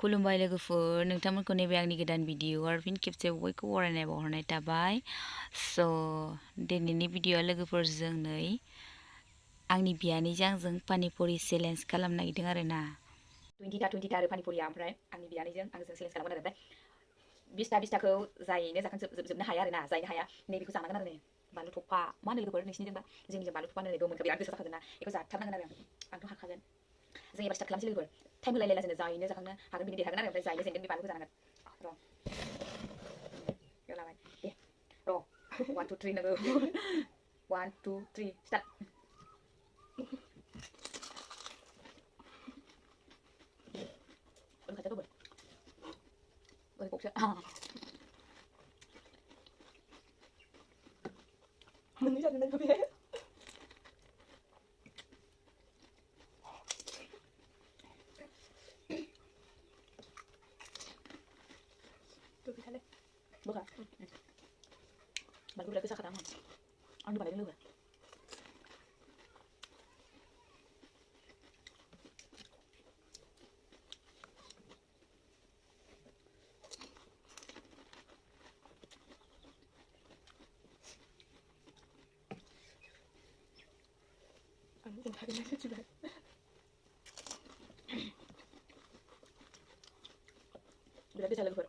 खुलुमबाय लोगोफोर नोंथांमोनखौ नैबे आंनि गोदान भिडिअआव फिन खेबसे बयखौ बरायनाय बावहरनाय थाबाय स' दिनैनि भिडिअआ लोगोफोरजों नै आंनि बियानैजों आंजों पानिपुरि चेलेन्ज खालामनो नागिरदों आरो ना 20टा आरो पानिपुरिया ओमफ्राय आंनि बियानैजों आंजों चेलेन्ज खालामगोन आरो ओमफ्राय 20टाखौ जायैनो जाखांजोबनो हाया आरो ना जायनो हाया नैबेखौ जानांगोन आरो नै बानलु थफा मा होनो लोगोफोर नोंसिनिजोंबा जोंनिजों बानलु थफा होनो मोनखा बिराद गोसो जाखागोन ना बेखौ जाथारनांगोन आरो आंथ' हाखागोन जों एबार स्टार्ट खालामसै लोगोफोर टाइम होलायलायला जोङो जायैनो जाखांनो हागोन बिनि देरहागोन आरो ओमफ्राय जायैनो जेनगोन बे बानलुखौ जानांगोन र' बेयाव लाबाय दे र' 1 2 3 नोङो 1 2 3 स्टार्ट ओरै खाथियाव ओरै बक्सो मोननै जादों ना बे Buka. Baru udah bisa ketemu. Anu balik dulu. Anu yang hari ini juga. Udah bisa lagi,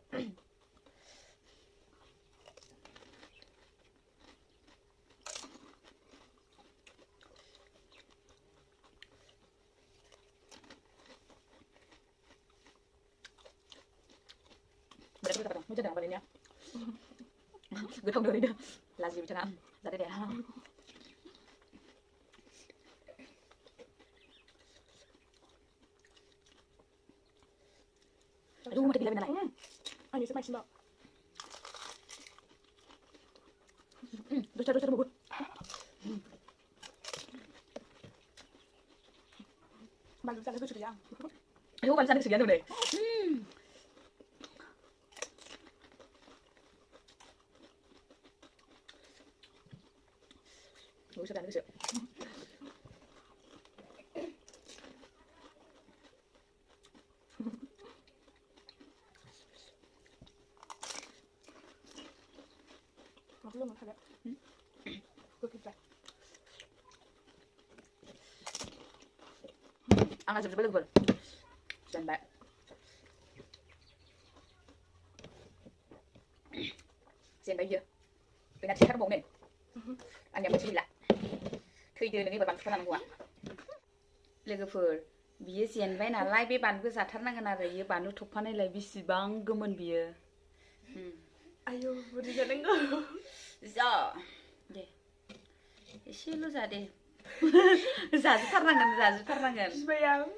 Berarti kita mau jadi apa ini ya? Gue tahu dari dia. Lazim bicara. Dari dia. Aduh, mati gila benar. Ayo saya main mbak. Dosa mau. Malu sana itu sudah. Ayo malu sana sekian deh. Ủa sao đàn cái sự Ngọt luôn mà thật đấy Cực kỳ chặt Ăn là chụp với lưng vườn Dần bạn Xem bây giờ Tôi đã chỉ hát một này Anh nhầm mình lại Khैदो नोंनि बानलुखौ जानांगौ लोगोफोर बियो जेनबाय नालाय बे बानलुखौ जाथारनांगोन आरो इयो बानलु थफानायलाय बेसेबां गोमोन बियो आयौ बुरजा जानांगौ जा दे एसेल' जा दे जाजोबथारनांगोन बिबाय आं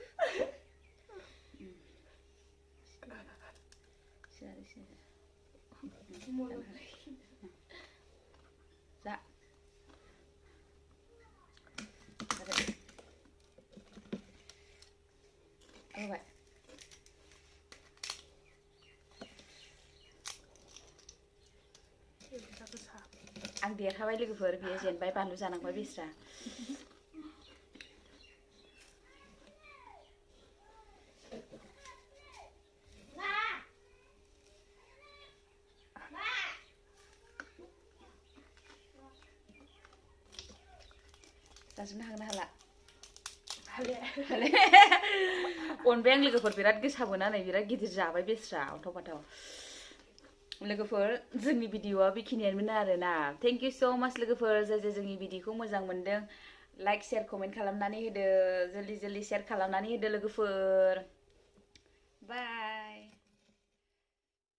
जा Vậy. Ang देरहाबाय लोगोफोर बियो जेनबाय बानलु जानांबाय बेस्रा जाजोबनो हागोन ना हाला अनबाय आं लोगोफोर बिराद गोसाबोना नै बिराद गिदिर जाबाय बेस्रा अन्थाव बाथाव लोगोफोर जोंनि भिडिअआ बेखिनियानोमोन आरोना थेंक इउ स' माच लोगोफोर जाय जोंनि भिडिअखौ मोजां मोनदों लाइक शेयार कमेन्ट खालामनानै होदो जल्दि शेयार खालामनानै होदो लोगोफोर बाय